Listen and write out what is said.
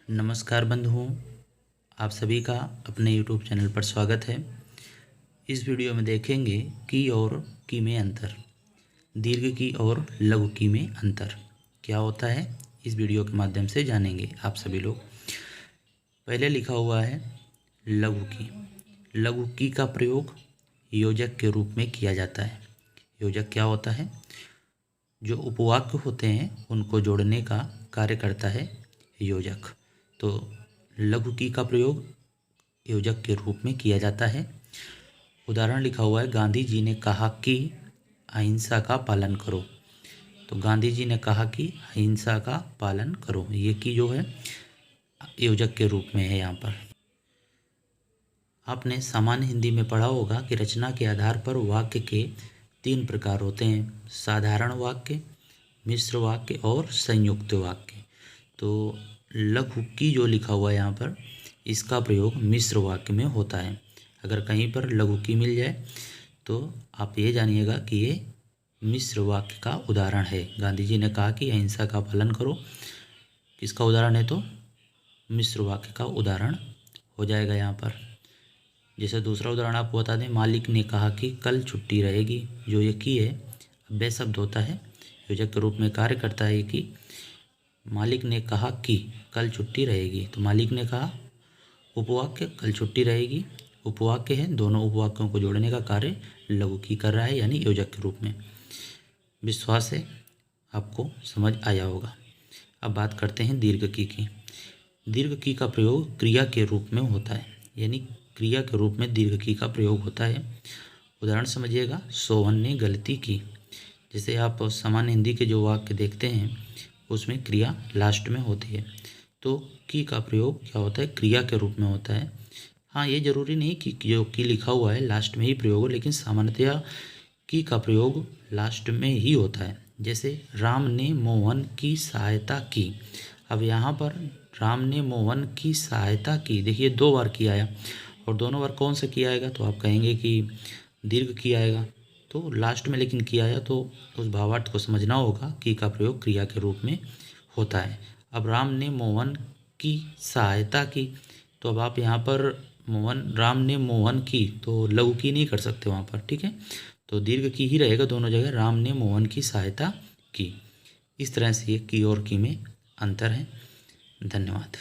नमस्कार बंधुओं, आप सभी का अपने YouTube चैनल पर स्वागत है। इस वीडियो में देखेंगे की और की में अंतर, दीर्घ की और लघु की में अंतर क्या होता है, इस वीडियो के माध्यम से जानेंगे आप सभी लोग। पहले लिखा हुआ है लघु की। लघु की का प्रयोग योजक के रूप में किया जाता है। योजक क्या होता है? जो उपवाक्य होते हैं उनको जोड़ने का कार्य करता है योजक। तो लघु की का प्रयोग योजक के रूप में किया जाता है। उदाहरण लिखा हुआ है, गांधी जी ने कहा कि अहिंसा का पालन करो। तो गांधी जी ने कहा कि अहिंसा का पालन करो, ये की जो है योजक के रूप में है यहाँ पर। आपने सामान्य हिंदी में पढ़ा होगा कि रचना के आधार पर वाक्य के 3 प्रकार होते हैं: साधारण वाक्य, मिश्र वाक्य और संयुक्त वाक्य। तो लघु की जो लिखा हुआ है यहाँ पर, इसका प्रयोग मिश्र वाक्य में होता है। अगर कहीं पर लघु की मिल जाए तो आप ये जानिएगा कि ये मिश्र वाक्य का उदाहरण है। गांधी जी ने कहा कि अहिंसा का पालन करो, किसका उदाहरण है? तो मिश्र वाक्य का उदाहरण हो जाएगा यहाँ पर। जैसे दूसरा उदाहरण आपको बता दें, मालिक ने कहा कि कल छुट्टी रहेगी। जो ये की है अव्यय शब्द होता है, योजक के रूप में कार्य करता है कि मालिक ने कहा कि कल छुट्टी रहेगी। तो मालिक ने कहा, उपवाक्य कल छुट्टी रहेगी, उपवाक्य है, दोनों उपवाक्यों को जोड़ने का कार्य लघु की कर रहा है, यानी योजक के रूप में। विश्वास है आपको समझ आया होगा। अब बात करते हैं दीर्घ की। दीर्घ की का प्रयोग क्रिया के रूप में होता है, यानी क्रिया के रूप में दीर्घ की का प्रयोग होता है। उदाहरण समझिएगा, सोहन ने गलती की। जैसे आप सामान्य हिंदी के जो वाक्य देखते हैं उसमें क्रिया लास्ट में होती है, तो की का प्रयोग क्या होता है? क्रिया के रूप में होता है। हाँ, ये जरूरी नहीं कि जो की लिखा हुआ है लास्ट में ही प्रयोग हो, लेकिन सामान्यतया की का प्रयोग लास्ट में ही होता है। जैसे राम ने मोहन की सहायता की। अब यहाँ पर राम ने मोहन की सहायता की, देखिए 2 बार की आया, और दोनों बार कौन सा किया आएगा? तो आप कहेंगे कि दीर्घ की आएगा। तो लास्ट में लेकिन किया आया, तो उस भावार्थ को समझना होगा कि का प्रयोग क्रिया के रूप में होता है। अब राम ने मोहन की सहायता की, तो अब आप यहाँ पर राम ने मोहन की, तो लघु की नहीं कर सकते वहाँ पर, ठीक है? तो दीर्घ की ही रहेगा दोनों जगह, राम ने मोहन की सहायता की। इस तरह से ये की और की में अंतर है। धन्यवाद।